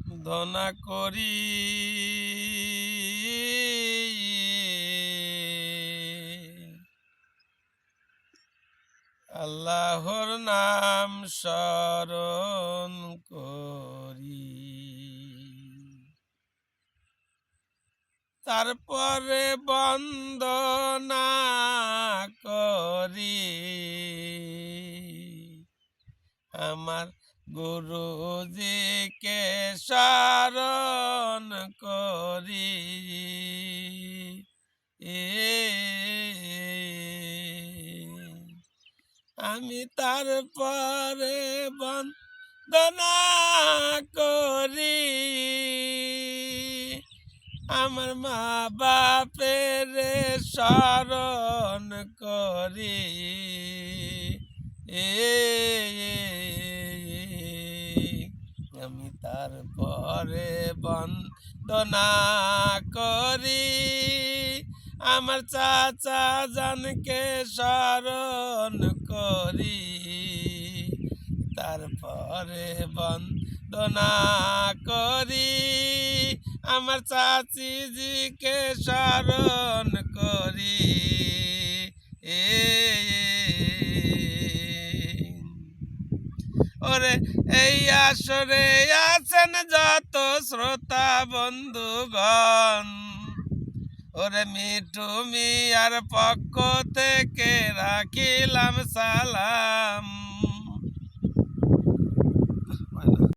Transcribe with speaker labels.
Speaker 1: বন্দনা করি। আল্লাহর নাম স্মরণ করি, তারপরে বন্দনা করি। আমার গুরুজিকে স্মরণ করি। আমি তারপরে বন্দনা করি। আমার মা বাপের স্মরণ করি। আমি তারপরে বন্দনা করি। আমার চাচা জানকে স্মরণ করি। তারপরে বন্দনা করি। আমার চাচিজিকে স্মরণ করি। ওরে এই আসরে আছেন যত শ্রোতা বন্ধুগণ, ওরে মিঠু মিয়ার পক্ষ থেকে রাখিলাম সালাম।